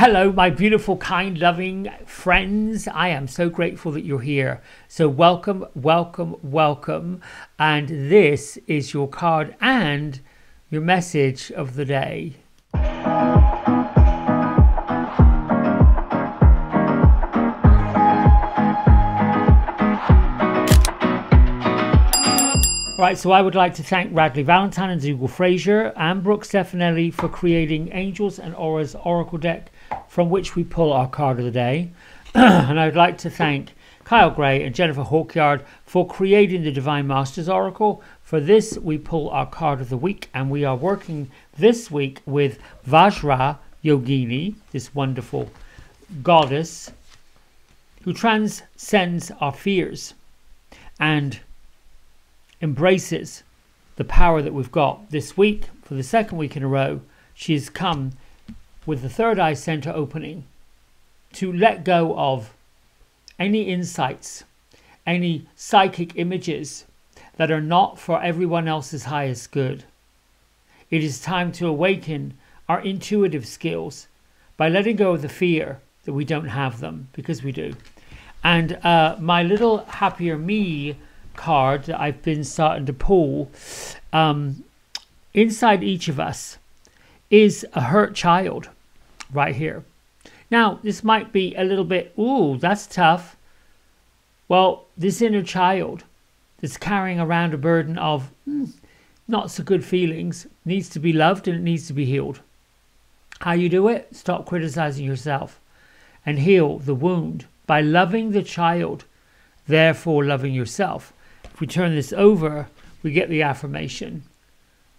Hello, my beautiful, kind, loving friends. I am so grateful that you're here. So welcome, welcome, welcome. And this is your card and your message of the day. Right, so I would like to thank Radley Valentine and Dougal Fraser and Brooke Stefanelli for creating Angels and Auras Oracle deck from which we pull our card of the day. And I would like to thank Kyle Gray and Jennifer Hawkyard for creating the Divine Masters Oracle. For this, we pull our card of the week, and we are working this week with Vajra Yogini, this wonderful goddess who transcends our fears and embraces the power that we've got. This week, for the second week in a row, she's come with the third eye center opening to let go of any insights, any psychic images that are not for everyone else's highest good. It is time to awaken our intuitive skills by letting go of the fear that we don't have them, because we do. And my little Happier Me card that I've been starting to pull, inside each of us is a hurt child right here. Now, this might be a little bit, ooh, that's tough. Well, this inner child that's carrying around a burden of not so good feelings needs to be loved, and it needs to be healed. How you do it? Stop criticizing yourself and heal the wound by loving the child, therefore loving yourself. If we turn this over, we get the affirmation.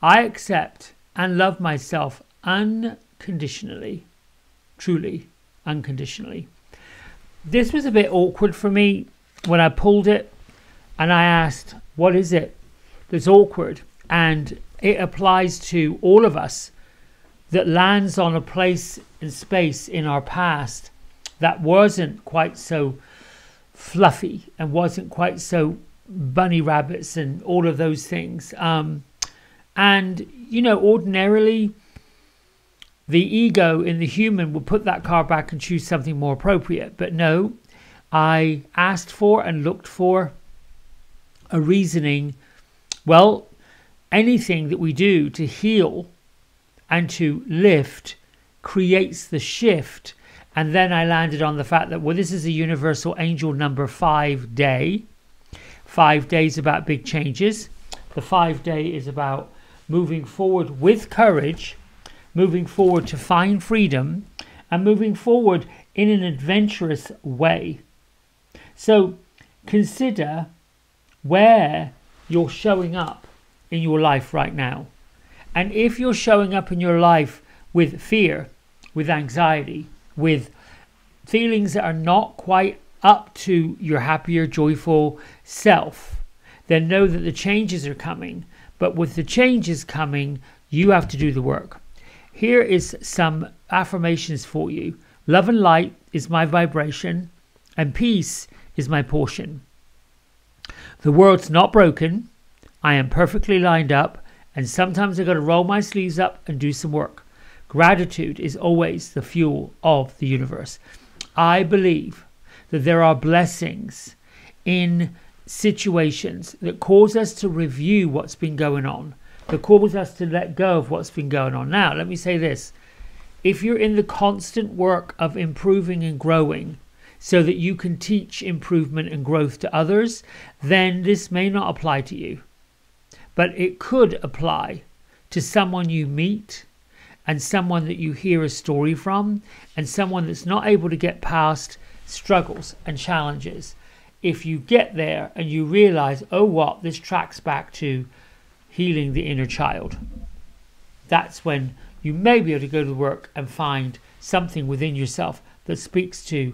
I accept and love myself unconditionally. Truly, unconditionally. This was a bit awkward for me when I pulled it, and I asked, what is it that's awkward? And it applies to all of us that lands on a place and space in our past that wasn't quite so fluffy and wasn't quite so bunny rabbits and all of those things. And, you know, ordinarily, the ego in the human will put that card back and choose something more appropriate. But no, I asked for and looked for a reasoning. Well, anything that we do to heal and to lift creates the shift. And then I landed on the fact that, well, this is a universal angel number 5 day. 5 days about big changes. The 5 day is about moving forward with courage, moving forward to find freedom, and moving forward in an adventurous way. So consider where you're showing up in your life right now. And if you're showing up in your life with fear, with anxiety, with feelings that are not quite up to your happier, joyful self, then know that the changes are coming. But with the changes coming, you have to do the work. Here is some affirmations for you. Love and light is my vibration, and peace is my portion. The world's not broken. I am perfectly lined up, and sometimes I've got to roll my sleeves up and do some work. Gratitude is always the fuel of the universe. I believe that there are blessings in situations that cause us to review what's been going on, that cause us to let go of what's been going on. Now, let me say this. If you're in the constant work of improving and growing so that you can teach improvement and growth to others, then this may not apply to you. But it could apply to someone you meet, and someone that you hear a story from, and someone that's not able to get past struggles and challenges. If you get there and you realize, oh, what, this tracks back to healing the inner child, that's when you may be able to go to work and find something within yourself that speaks to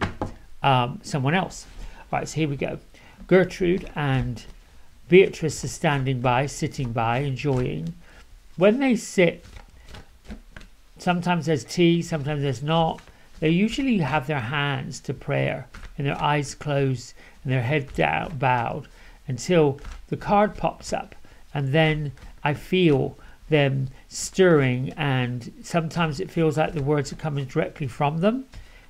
someone else. Right, so here we go. Gertrude and Beatrice are standing by, sitting by, enjoying. When they sit, sometimes there's tea, sometimes there's not. They usually have their hands to prayer and their eyes closed and their head down, bowed, until the card pops up, and then I feel them stirring, and sometimes it feels like the words are coming directly from them,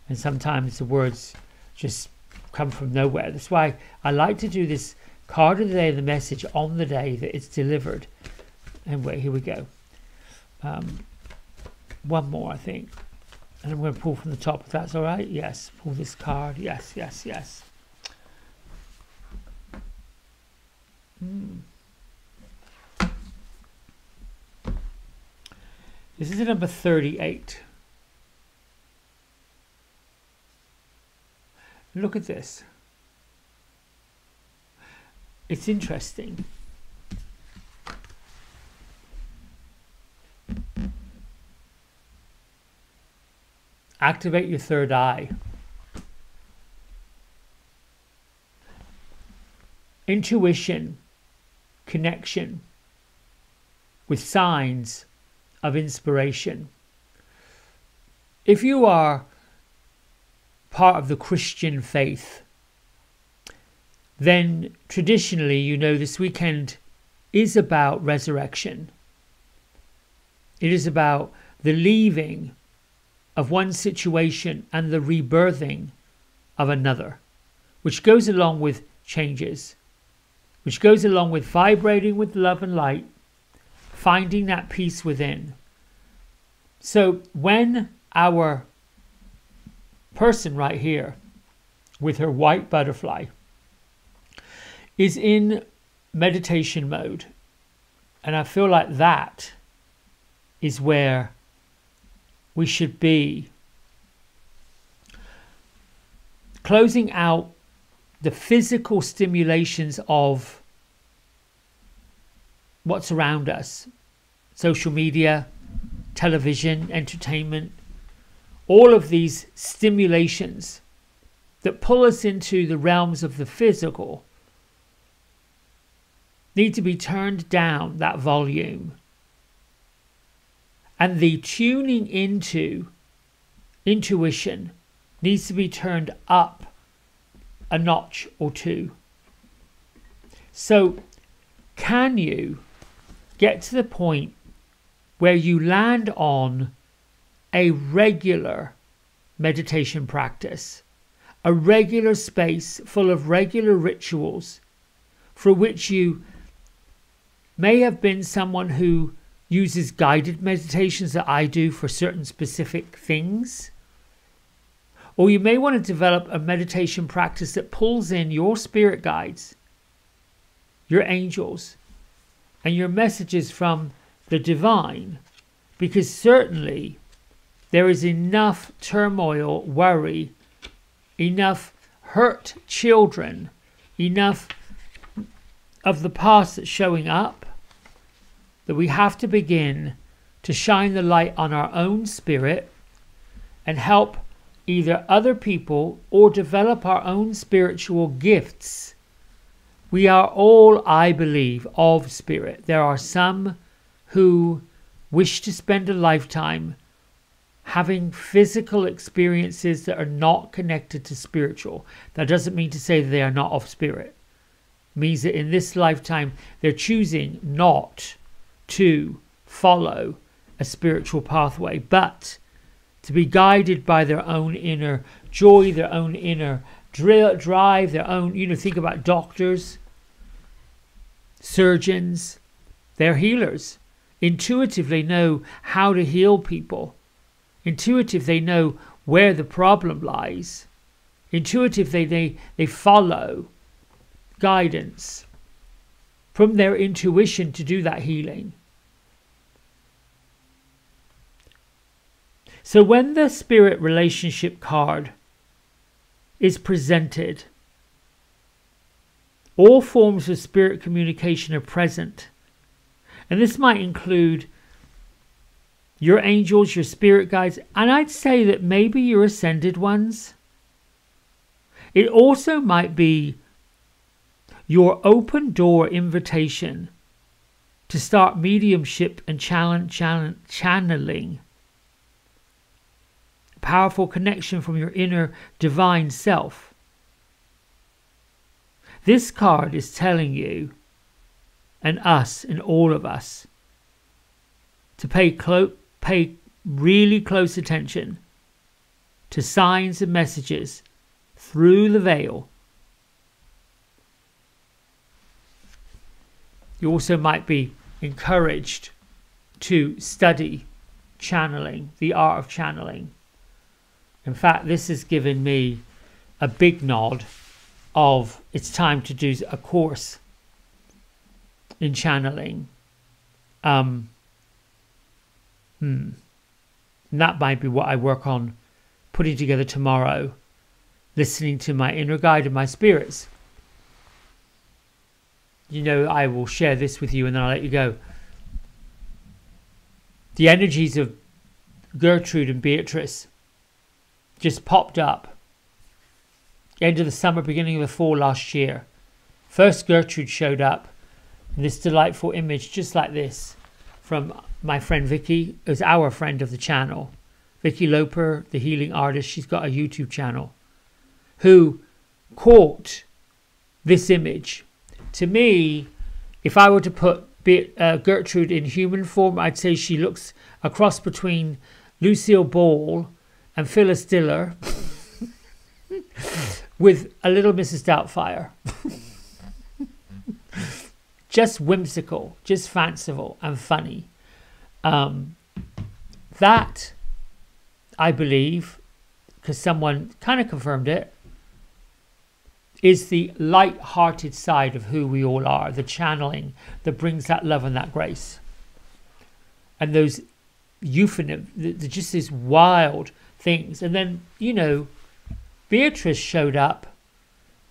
and sometimes the words just come from nowhere. That's why I like to do this card of the day, the message on the day that it's delivered. Anyway, here we go. One more, I think. And I'm going to pull from the top, if that's all right. Yes, pull this card. Yes, yes, yes. This is number 38. Look at this. It's interesting. Activate your third eye. Intuition, connection with signs of inspiration. If you are part of the Christian faith, then traditionally, you know, this weekend is about resurrection. It is about the leaving of one situation and the rebirthing of another, which goes along with changes, which goes along with vibrating with love and light, finding that peace within. So when our person right here with her white butterfly is in meditation mode, and I feel like that is where we should be, closing out the physical stimulations of what's around us, social media, television, entertainment, all of these stimulations that pull us into the realms of the physical need to be turned down, that volume. And the tuning into intuition needs to be turned up a notch or two. So can you get to the point where you land on a regular meditation practice, a regular space full of regular rituals for which you may have been someone who uses guided meditations that I do for certain specific things. Or you may want to develop a meditation practice that pulls in your spirit guides, your angels, and your messages from the divine, because certainly there is enough turmoil, worry, enough hurt children, enough of the past that's showing up, that we have to begin to shine the light on our own spirit and help either other people or develop our own spiritual gifts. We are all, I believe, of spirit. There are some who wish to spend a lifetime having physical experiences that are not connected to spiritual. That doesn't mean to say that they are not of spirit. It means that in this lifetime they're choosing not to follow a spiritual pathway, but to be guided by their own inner joy, their own inner drive, their own, think about doctors, surgeons, they're healers. Intuitively know how to heal people. Intuitive, they know where the problem lies. Intuitive, they follow guidance from their intuition to do that healing. So when the spirit relationship card is presented, all forms of spirit communication are present. And this might include your angels, your spirit guides, and I'd say that maybe your ascended ones. It also might be your open door invitation to start mediumship and channeling. Powerful connection from your inner divine self. This card is telling you, and us, and all of us, to pay really close attention to signs and messages through the veil. You also might be encouraged to study channeling, the art of channeling. In fact, this has given me a big nod of it's time to do a course in channeling. And that might be what I work on putting together tomorrow, listening to my inner guide and my spirits. You know, I will share this with you and then I'll let you go. The energies of Gertrude and Beatrice just popped up. End of the summer, beginning of the fall last year. First Gertrude showed up in this delightful image just like this from my friend Vicky, who's our friend of the channel. Vicky Loper, the healing artist, she's got a YouTube channel, who caught this image. To me, if I were to put Gertrude in human form, I'd say she looks a cross between Lucille Ball and Phyllis Diller with a little Mrs. Doubtfire. Just whimsical, just fanciful and funny. That, I believe, because someone kind of confirmed it, is the light-hearted side of who we all are, the channeling that brings that love and that grace. And those euphemisms, just these wild things. And then, you know, Beatrice showed up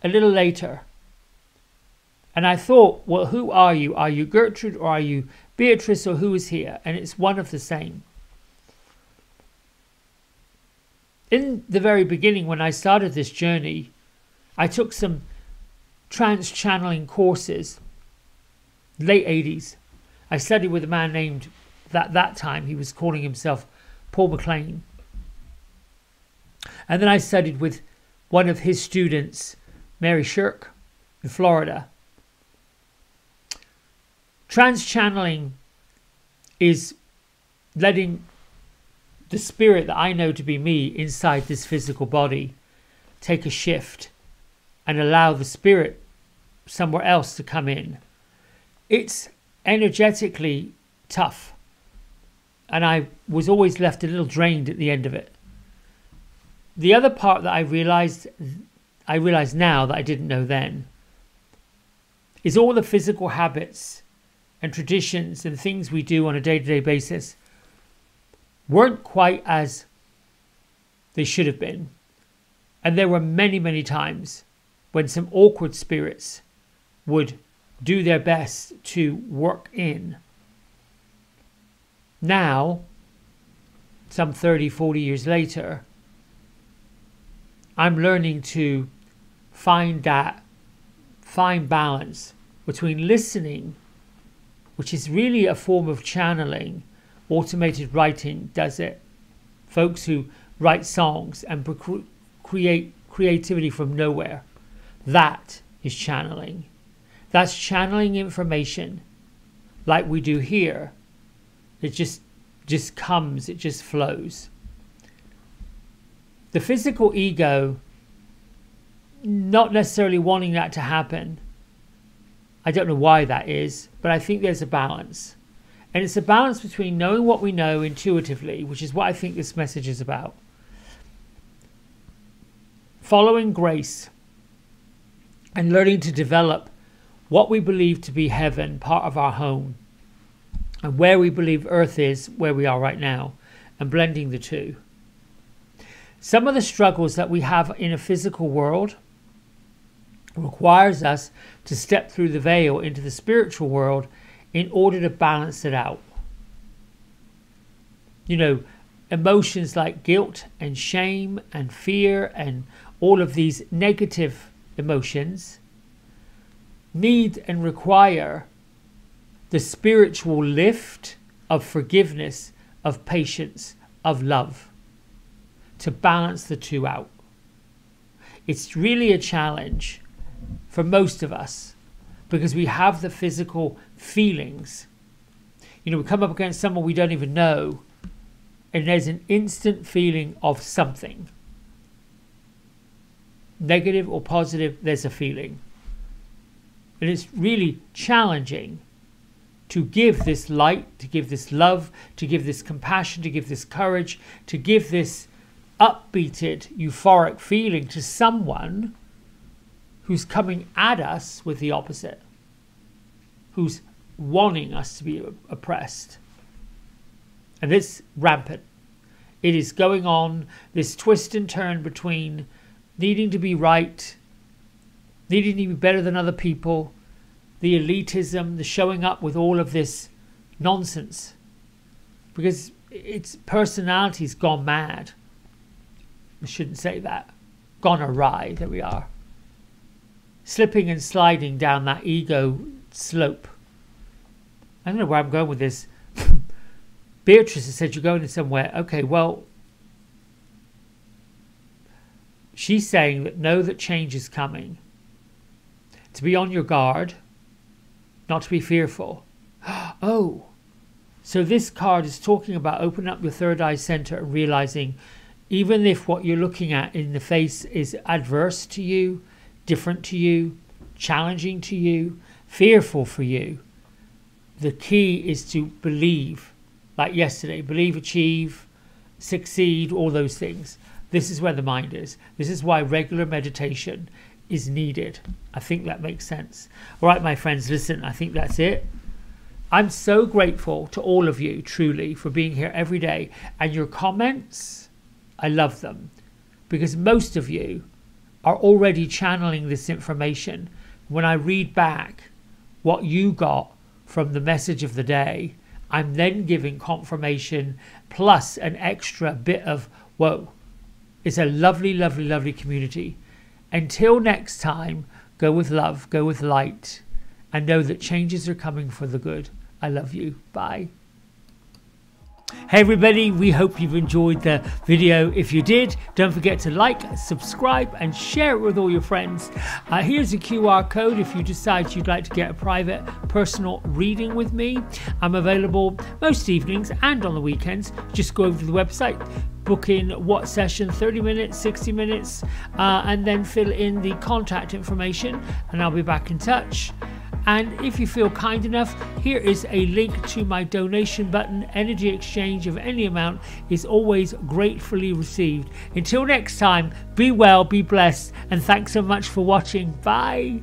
a little later. And I thought, well, who are you? Are you Gertrude or are you Beatrice, or who is here? And it's one of the same. In the very beginning, when I started this journey, I took some trance channeling courses, late 80s. I studied with a man named, that time he was calling himself Paul McLean. And then I studied with one of his students, Mary Shirk, in Florida. Trance channeling is letting the spirit that I know to be me inside this physical body take a shift and allow the spirit somewhere else to come in. It's energetically tough. And I was always left a little drained at the end of it. The other part that I realized now that I didn't know then, is all the physical habits and traditions and things we do on a day-to-day basis weren't quite as they should have been. And there were many, many times when some awkward spirits would do their best to work in. Now, some 30, 40 years later, I'm learning to find that fine balance between listening, which is really a form of channeling. Automated writing does it. Folks who write songs and create creativity from nowhere. That is channeling. That's channeling information like we do here. It just comes, it just flows. The physical ego, not necessarily wanting that to happen. I don't know why that is, but I think there's a balance. And it's a balance between knowing what we know intuitively, which is what I think this message is about. Following grace and learning to develop what we believe to be heaven, part of our home, and where we believe earth is, where we are right now, and blending the two. Some of the struggles that we have in a physical world requires us to step through the veil into the spiritual world in order to balance it out. You know, emotions like guilt and shame and fear and all of these negative emotions need and require the spiritual lift of forgiveness, of patience, of love to balance the two out. It's really a challenge for most of us because we have the physical feelings. You know, we come up against someone we don't even know, and there's an instant feeling of something. Negative or positive, there's a feeling. And it's really challenging to give this light, to give this love, to give this compassion, to give this courage, to give this upbeated, euphoric feeling to someone who's coming at us with the opposite, who's wanting us to be oppressed. And it's rampant. It is going on, this twist and turn between needing to be right, needing to be better than other people, the elitism, the showing up with all of this nonsense. Because its personality's gone mad. I shouldn't say that. Gone awry, there we are. Slipping and sliding down that ego slope. I don't know where I'm going with this. Beatrice has said you're going to somewhere. Okay, well, she's saying that know that change is coming. To be on your guard, not to be fearful. Oh, so this card is talking about opening up your third eye center and realizing even if what you're looking at in the face is adverse to you, different to you, challenging to you, fearful for you, the key is to believe, like yesterday, believe, achieve, succeed, all those things. This is where the mind is. This is why regular meditation is needed. I think that makes sense. All right, my friends, listen, I think that's it. I'm so grateful to all of you, truly, for being here every day. And your comments, I love them. Because most of you are already channeling this information. When I read back what you got from the message of the day, I'm then giving confirmation plus an extra bit of, whoa, it's a lovely, lovely, lovely community. Until next time, go with love, go with light, and know that changes are coming for the good. I love you. Bye. Hey everybody, we hope you've enjoyed the video. If you did, don't forget to like, subscribe and share it with all your friends. Here's a QR code if you decide you'd like to get a private personal reading with me. I'm available most evenings and on the weekends. Just go over to the website, book in what session, 30 minutes, 60 minutes, and then fill in the contact information and I'll be back in touch. And if you feel kind enough, here is a link to my donation button. Energy exchange of any amount is always gratefully received. Until next time, be well, be blessed, and thanks so much for watching. Bye.